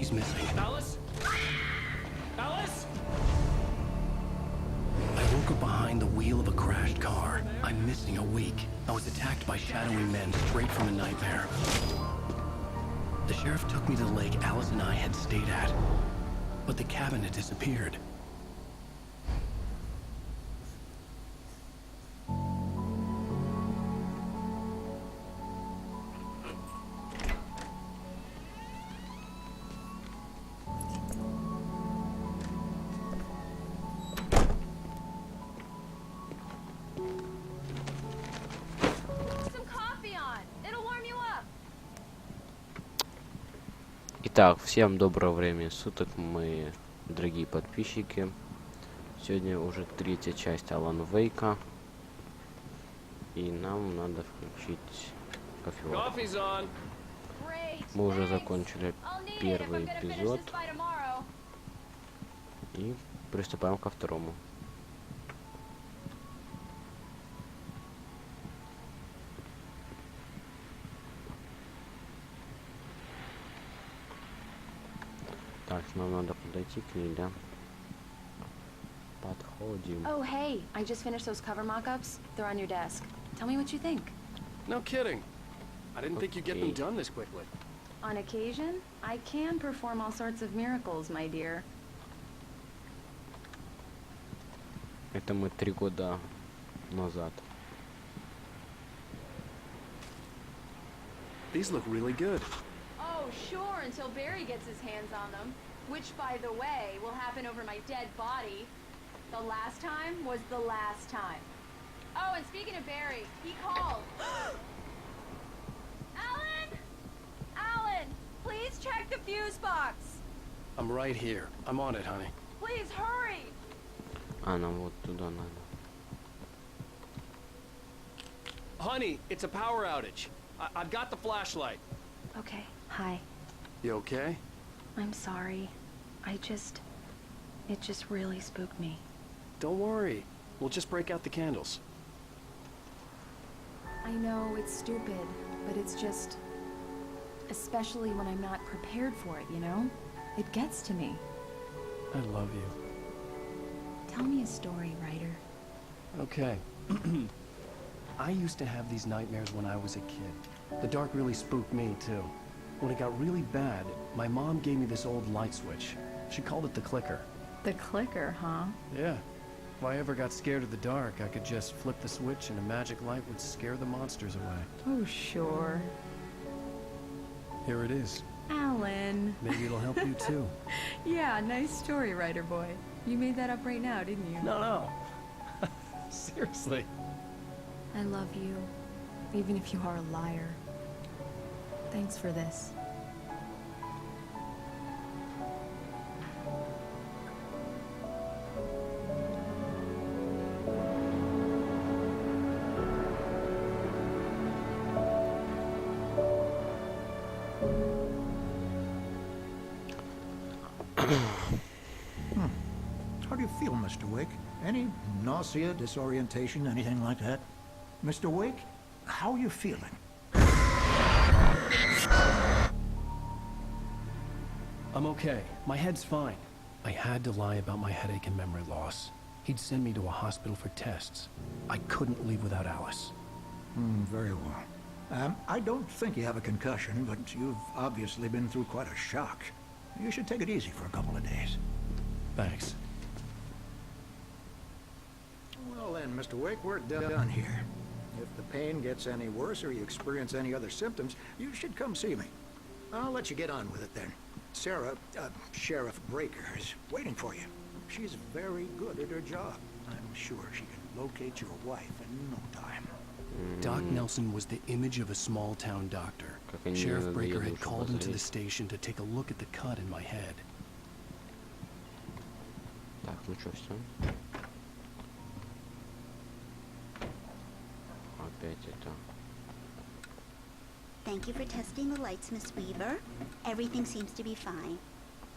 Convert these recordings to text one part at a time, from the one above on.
She's missing. Alice? Alice? I woke up behind the wheel of a crashed car. I'm missing a week. I was attacked by shadowy men straight from a nightmare. The sheriff took me to the lake Alice and I had stayed at, but the cabin had disappeared. Итак, всем доброго времени суток, мои дорогие подписчики. Сегодня уже третья часть Алан Вейка. И нам надо включить кофеварку. Мы уже закончили первый эпизод. И приступаем ко второму. Так, нам надо подойти к ней, да? Подходим. Oh, hey, I just finished those cover mock-ups. They're on your desk. Tell me what you think. No kidding. I didn't think you'd get them done this quickly. On occasion, I can perform all sorts of miracles, my dear. Это мы 3 года назад. These look really good. Oh, sure, until Barry gets his hands on them. Which, by the way, will happen over my dead body. The last time was the last time. Oh, and speaking of Barry, he called. Alan! Alan! Please check the fuse box! I'm right here. I'm on it, honey. Please hurry! А, нам вот туда надо. Honey, it's a power outage. I've got the flashlight. Okay, hi. You okay? I'm sorry. It just really spooked me. Don't worry. We'll just break out the candles. I know it's stupid, but it's just... Especially when I'm not prepared for it, you know? It gets to me. I love you. Tell me a story, writer. Okay. I used to have these nightmares when I was a kid. The dark really spooked me, too. When it got really bad, my mom gave me this old light switch. She called it the clicker. The clicker, huh? Yeah. If I ever got scared of the dark, I could just flip the switch and a magic light would scare the monsters away. Oh, sure. Here it is. Alan. Maybe it'll help you, too. Yeah, nice story, writer boy. You made that up right now, didn't you? No. Seriously. I love you, even if you are a liar. Thanks for this. How do you feel, Mr. Wake? Any nausea, disorientation, anything like that? Mr. Wake, how are you feeling? I'm okay. My head's fine. I had to lie about my headache and memory loss. He'd send me to a hospital for tests. I couldn't leave without Alice. Very well. I don't think you have a concussion, but you've obviously been through quite a shock. You should take it easy for a couple of days. Thanks. Well then, Mr. Wake, we're done here. If the pain gets any worse or you experience any other symptoms, you should come see me. I'll let you get on with it then. Sarah, Sheriff Breaker, is waiting for you. She's very good at her job. I'm sure she can locate your wife in no time. Doc Nelson was the image of a small-town doctor. Sheriff Breaker had called him to the station to take a look at the cut in my head. Так, ну что, все? Опять это. Thank you for testing the lights, Miss Weaver. Everything seems to be fine.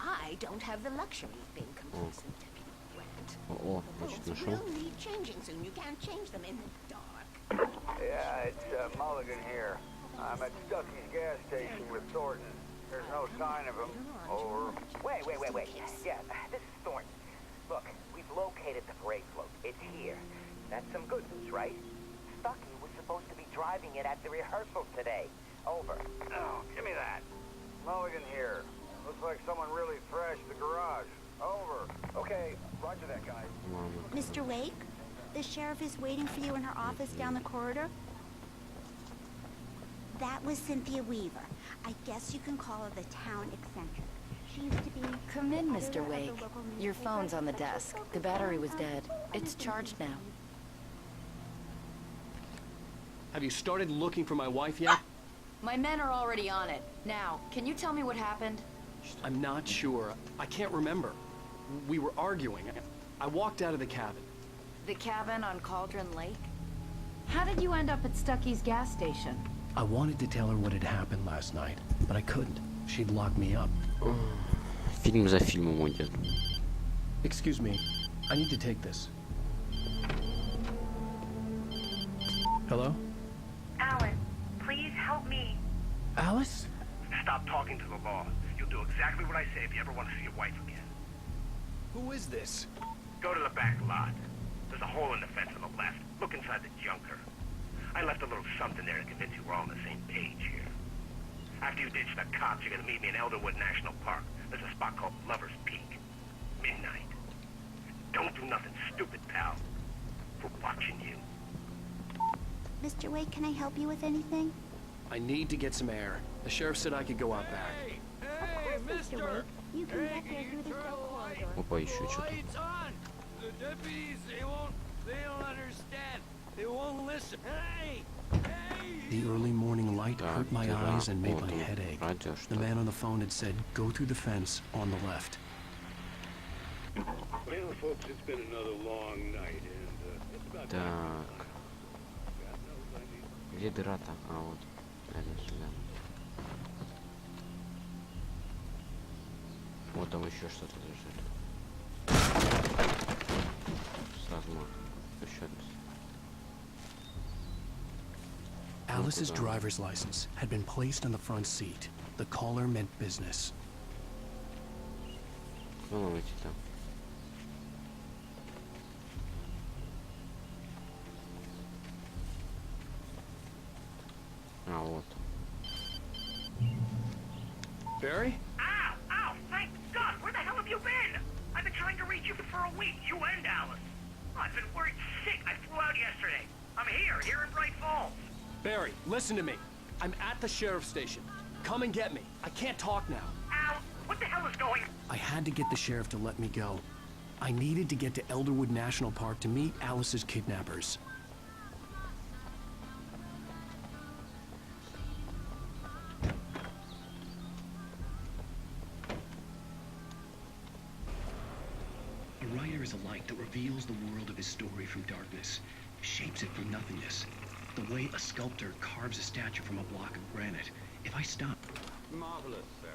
I don't have the luxury of being complacent, Deputy Grant. О, The значит, rules нашел. will need changing soon. You can't change them in the dark. Yeah, it's Mulligan here. I'm at Stucky's gas station with Thornton. There's no sign of him. Over. Wait. Yeah, this is Thornton. Look, we've located the parade float. It's here. That's some good news, right? Stucky was supposed to be driving it at the rehearsal today. Over. Oh, give me that. Mulligan here. Looks like someone really thrashed the garage. Over. Okay, roger that, guys. Mr. Wake, the sheriff is waiting for you in her office down the corridor. That was Cynthia Weaver. I guess you can call her the town eccentric. She used to be... Come in, Mr. editor of the Wake. local Your newspaper. phone's on the desk. The battery was dead. It's charged now. Have you started looking for my wife yet? My men are already on it. Now, can you tell me what happened? I'm not sure. I can't remember. We were arguing. I walked out of the cabin. The cabin on Cauldron Lake? How did you end up at Stucky's gas station? I wanted to tell her what had happened last night, but I couldn't. She'd lock me up. Фильм за фильмом идет. Excuse me, I need to take this. Hello? Alan, please help me. Alice? Stop talking to the law. You'll do exactly what I say if you ever want to see your wife again. Who is this? Go to the back lot. There's a hole in the fence on the left. Look inside the junker. I left a little something there to convince you we're all on the same page here. After you ditch the cops, you're gonna meet me in Elderwood National Park. There's a spot called Lover's Peak. Midnight. Don't do nothing stupid, pal. We're watching you. Mr. Wake, can I help you with anything? I need to get some air. The sheriff said I could go out back. Of course, Mr. Wake. You can get there through the cell corridor. Опа, еще что-то. The deputies, they don't understand. They won't listen. Hey! The early morning light Так, hurt my дела. eyes and made Вот my он, head ache. радио, The что man on the phone had said, go through the fence on the left. Well, folks, it's been another long night, and it's about Так. time. Где дыра-то? А, вот. Рядом сюда. Вот там еще что-то лежит. Сразу можно. Еще раз. Alice's driver's license had been placed on the front seat. The caller meant business. Ну, эти там. А, вот. Barry? Ow! Thank God! Where the hell have you been? I've been trying to reach you for a week, you and Alice. I've been worried sick. I flew out yesterday. I'm here in Bright Falls. Barry, listen to me. I'm at the sheriff's station. Come and get me. I can't talk now. Al, what the hell is going on? I had to get the sheriff to let me go. I needed to get to Elderwood National Park to meet Alice's kidnappers. A writer is a light that reveals the world of his story from darkness, shapes it from nothingness. The way a sculptor carves a statue from a block of granite. If I stop... Marvelous, sir.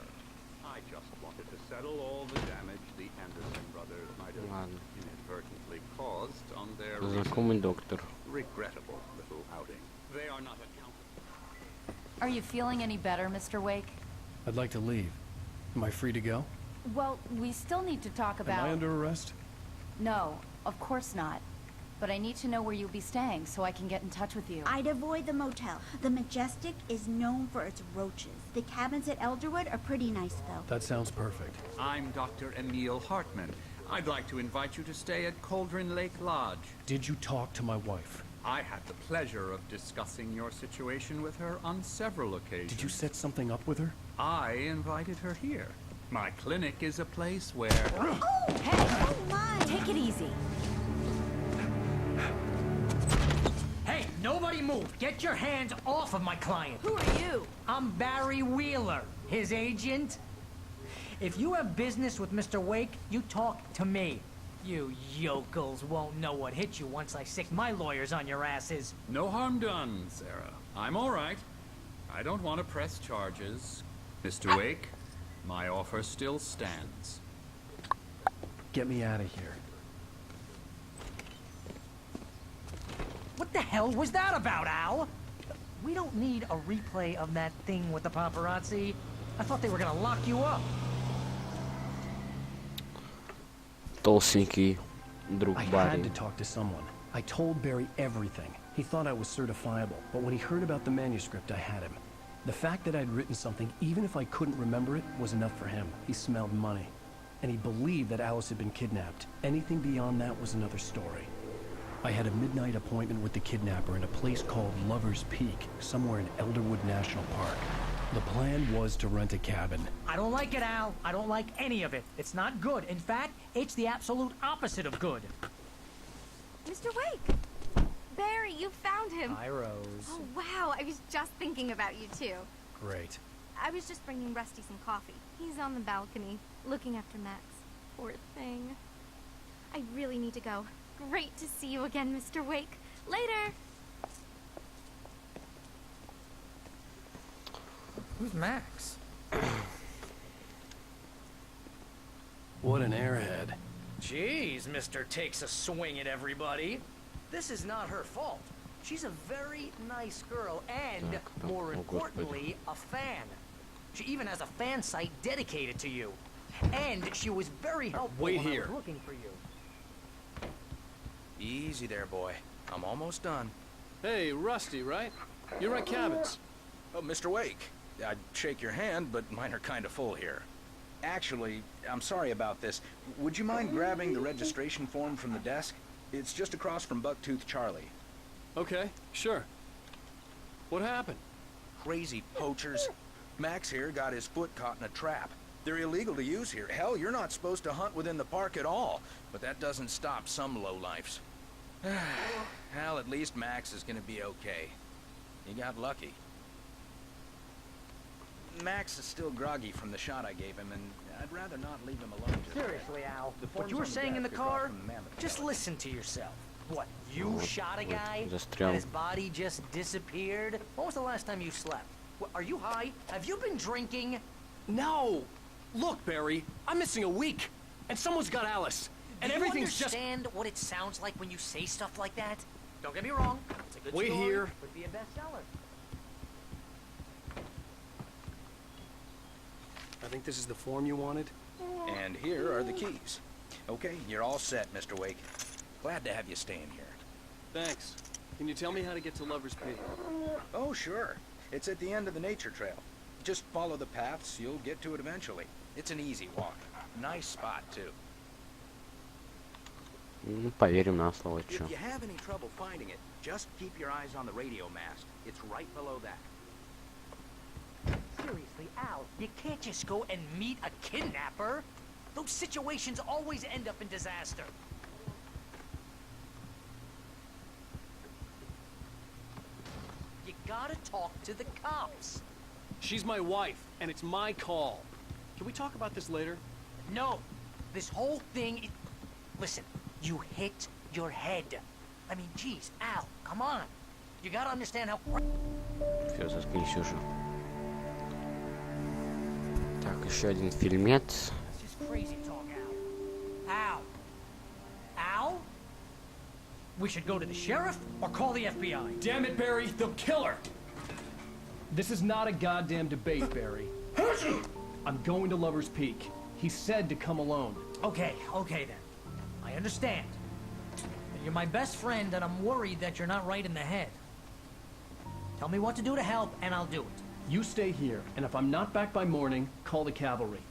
I just wanted to settle all the damage the Anderson brothers might have inadvertently caused on their Знакомый доктор. regrettable little outing. They are not accountable. Are you feeling any better, Mr. Wake? I'd like to leave. Am I free to go? Well, we still need to talk about... Am I under arrest? No, of course not. But I need to know where you'll be staying so I can get in touch with you. I'd avoid the motel. The Majestic is known for its roaches. The cabins at Elderwood are pretty nice, though. That sounds perfect. I'm Dr. Emil Hartman. I'd like to invite you to stay at Cauldron Lake Lodge. Did you talk to my wife? I had the pleasure of discussing your situation with her on several occasions. Did you set something up with her? I invited her here. My clinic is a place where... Oh, hey! Oh, my! Take it easy. Hey, nobody move! Get your hands off of my client! Who are you? I'm Barry Wheeler, his agent. If you have business with Mr. Wake, you talk to me. You yokels won't know what hit you once I sick my lawyers on your asses. No harm done, Sarah. I'm all right. I don't want to press charges. Mr. Wake, my offer still stands. Get me out of here. What the hell was that about, Al? We don't need a replay of that thing with the paparazzi. I thought they were gonna lock you up. Толстенький друг I Барри. had to talk to someone. I told Barry everything. He thought I was certifiable, but when he heard about the manuscript, I had him. The fact that I'd written something, even if I couldn't remember it, was enough for him. He smelled money. And he believed that Alice had been kidnapped. Anything beyond that was another story. I had a midnight appointment with the kidnapper in a place called Lover's Peak, somewhere in Elderwood National Park. The plan was to rent a cabin. I don't like it, Al. I don't like any of it. It's not good. In fact, it's the absolute opposite of good. Mr. Wake! Barry, you found him. Hi, Rose. Oh, wow. I was just thinking about you, too. Great. I was just bringing Rusty some coffee. He's on the balcony, looking after Max. Poor thing. I really need to go. Great to see you again, Mr. Wake. Later! Who's Max? What an airhead. Jeez, Mr. Takes a swing at everybody. This is not her fault. She's a very nice girl and, more importantly, a fan. She even has a fan site dedicated to you. And she was very helpful Wait when I here. was looking for you. Easy there, boy. I'm almost done. Hey, Rusty, right? You rent cabins. Oh, Mr. Wake. I'd shake your hand, but mine are kind of full here. Actually, I'm sorry about this. Would you mind grabbing the registration form from the desk? It's just across from Bucktooth Charlie. Okay, sure. What happened? Crazy poachers. Max here got his foot caught in a trap. They're illegal to use here. Hell, you're not supposed to hunt within the park at all. But that doesn't stop some lowlifes. Well, at least Max is gonna be okay. You got lucky. Max is still groggy from the shot I gave him, and I'd rather not leave him alone. Seriously, Al, what you were saying in the car, just listen to yourself. What, you shot a guy? And his body just disappeared? When was the last time you slept? What, are you high? Have you been drinking? No! Look, Barry, I'm missing a week, and someone's got Alice, and everything's just... Do you understand what it sounds like when you say stuff like that? Don't get me wrong, it's a good Wait story. here. Could be a bestseller. I think this is the form you wanted. And here are the keys. Okay, you're all set, Mr. Wake. Glad to have you staying here. Thanks. Can you tell me how to get to Lover's Peak? Oh, sure. It's at the end of the nature trail. Just follow the paths, you'll get to it eventually. It's an easy walk. Nice spot, too. Ну, поверим на слово, чё. If you have any trouble finding it, just keep your eyes on the radio mast. It's right below that. Seriously, Al, you can't just go and meet a kidnapper. Those situations always end up in disaster. You gotta talk to the cops. She's my wife, and it's my call. Can we talk about this later? No, this whole thing is... Listen, you hit your head. I mean, geez, Al, come on. You gotta understand how... Всё, заткнись уже. Так, еще один фильмец. It's just crazy talk, Al. Al? We should go to the sheriff or call the FBI. Damn it, Barry, they'll kill her! This is not a goddamn debate, Barry. I'm going to Lover's Peak. He said to come alone. Okay then. I understand. But you're my best friend, and I'm worried that you're not right in the head. Tell me what to do to help, and I'll do it. You stay here, and if I'm not back by morning, call the cavalry.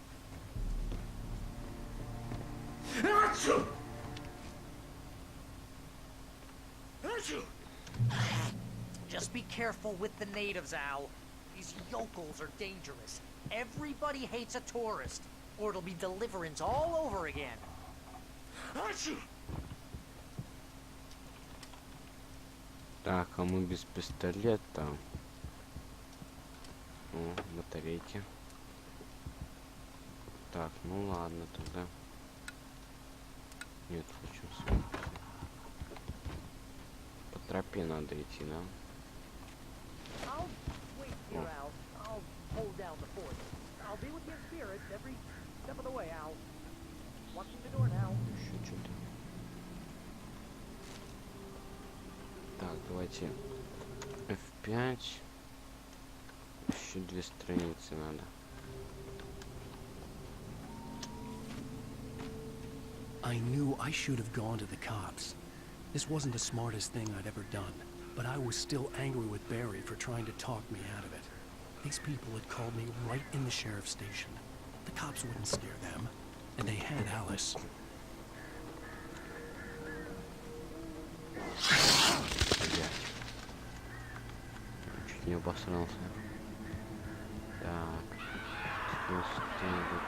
Just be careful with the natives, Al. These yokels are dangerous. Everybody hates a tourist, or it'll be Deliverance all over again. Так, а мы без пистолета. О, батарейки. Так, ну ладно тогда. Нет, хочу. По тропе надо идти, да? I'll wait here, Al. I'll hold down the fort. I'll be with your spirit every step of the way, Al. Watching the door now. Еще что-то. Так, давайте F5. Еще 2 страницы надо. I knew I should have gone to the cops. This wasn't the smartest thing I'd ever done, but I was still angry with Barry for trying to talk me out of it. These people had called me right in the sheriff's station. The cops wouldn't scare them, and they had Alice. Чуть не обосрался. Так. Что-нибудь.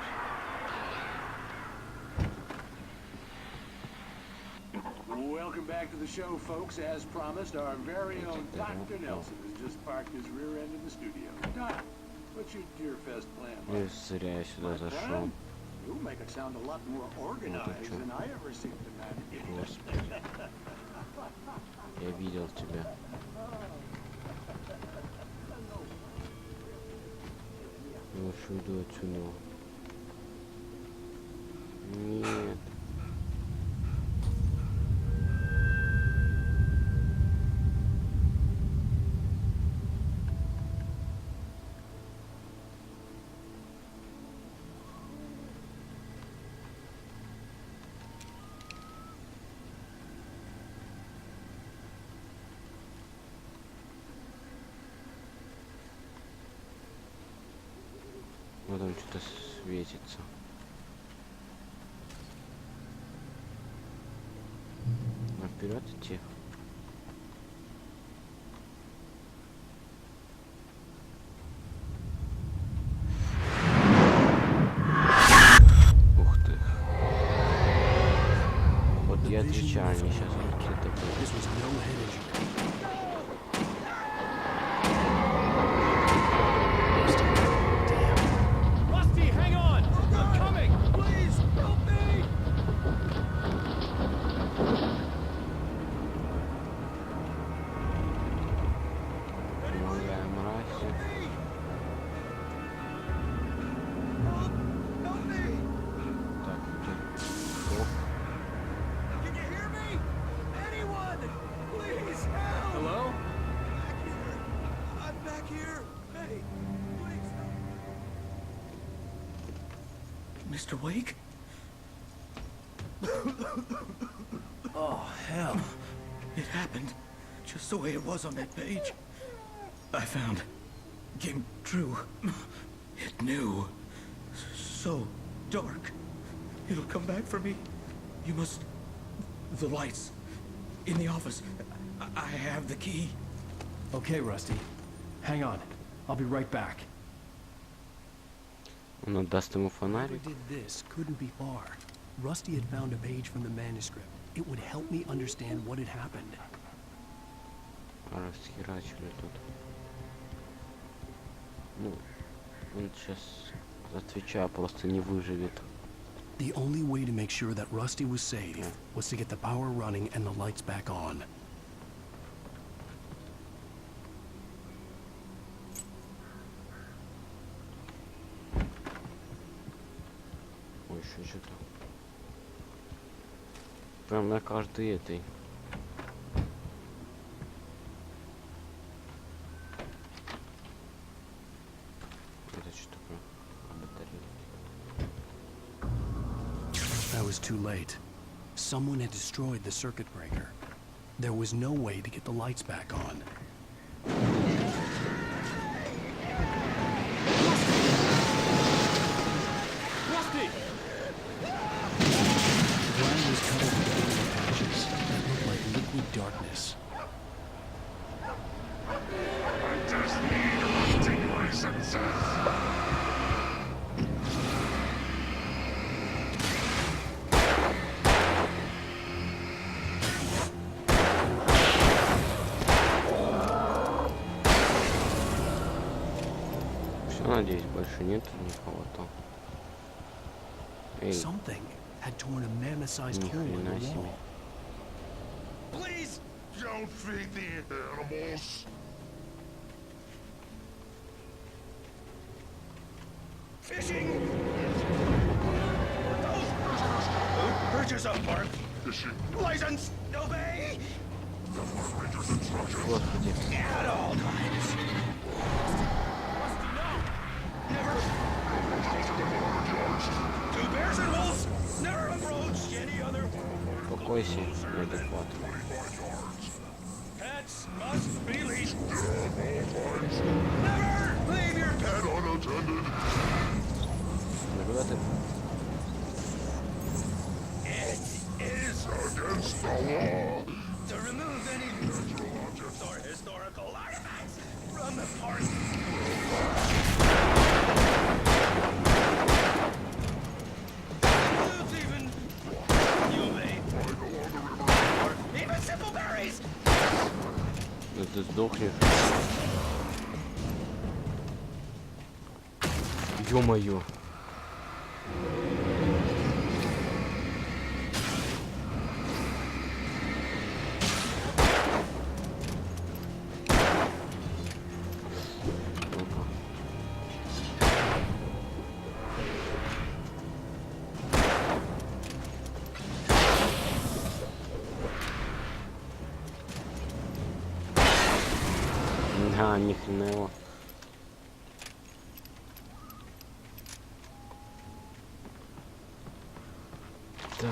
Welcome back to the show, folks. As promised, our very own Dr. Nelson has just parked his rear end in the studio. Doc, what's your Deerfest plan like? Зря я сюда зашел. You make it sound a lot more organized than I ever seem to manage. Господи. Я видел тебя. Лучше уйду отсюда. Нет. Вот там что-то светится. А вперед идти. Ух ты. Вот я отвечаю, они сейчас какие-то будут. Mr. Wake? Oh, hell. It happened just the way it was on that page. I found. Came true. It knew. So dark. It'll come back for me. You must... The lights. In the office. I have the key. Okay, Rusty. Hang on. I'll be right back. Он отдаст ему фонарик. Whoever did this couldn't be far. Rusty had found a page from the manuscript. It would help me understand what had happened. Расхерачили тут. Ну, он сейчас, отвечаю, просто не выживет. The only way to make sure that Rusty was safe was to get the power running and the lights back on. Ой, еще что-то. Прям на каждой этой. Это что такое? Батарея. I was too late. Someone had destroyed the circuit breaker. There was no way to get the lights back on. Rusty! The ground was covered with glowing patches that looked like liquid darkness. I just need to my senses. Надеюсь, больше нет никого-то. Эй, Something had torn a mammoth-sized hole in ни хрена the себе. wall. Please don't feed the animals. Fishing! Purchase of park. Fishing. License. Obey. Господи. At all times. Never. Two bears and wolves. Успокойся, неадекватно. Pets must be leashed. Never leave your pet unattended. It is against the law to remove any natural objects or historical artifacts from the park. Even you may or even simple berries. Ну ты сдохнешь. Ё-моё. Ага, ни хрена его. Так.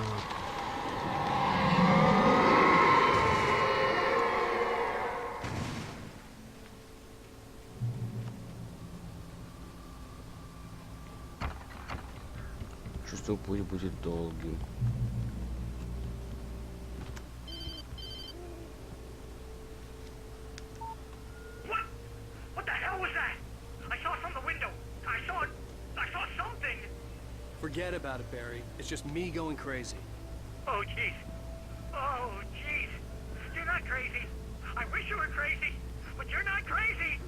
Чувствую, путь будет долгим. Forget about it, Barry. It's just me going crazy. Oh, jeez. Oh, jeez. You're not crazy. I wish you were crazy, but you're not crazy.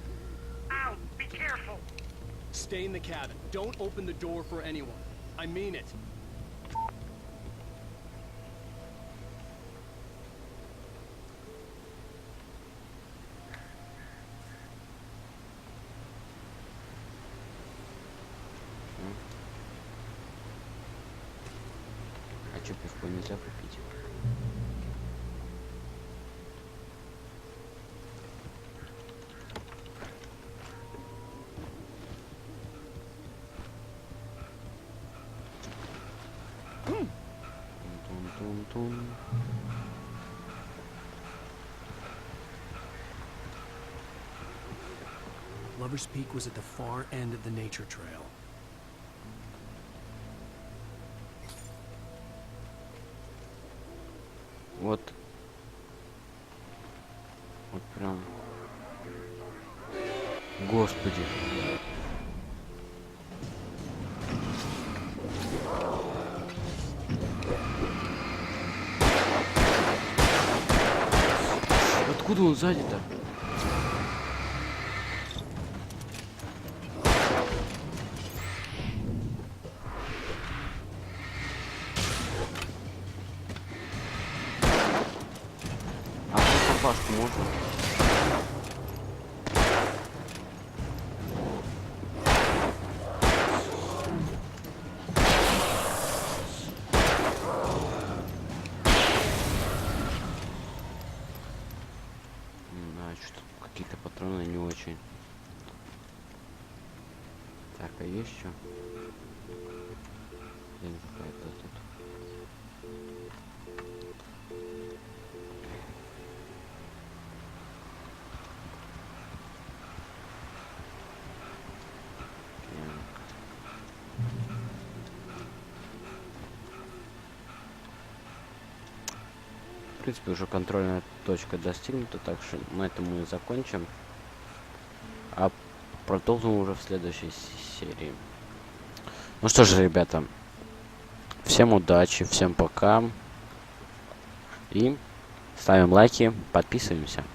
Ow, be careful. Stay in the cabin. Don't open the door for anyone. I mean it. А чё, пивко нельзя попить? Тун-тун-тун. Lover's Peak was at the far end of the nature trail. Вот. Вот прям. Господи. Откуда он сзади-то? Пашку можно? Да, что-то какие-то патроны не очень. Так, а есть что? Какая-то тут. В принципе, уже контрольная точка достигнута, так что на этом мы и закончим. А продолжим уже в следующей серии. Ну что же, ребята, всем удачи, всем пока. И ставим лайки, подписываемся.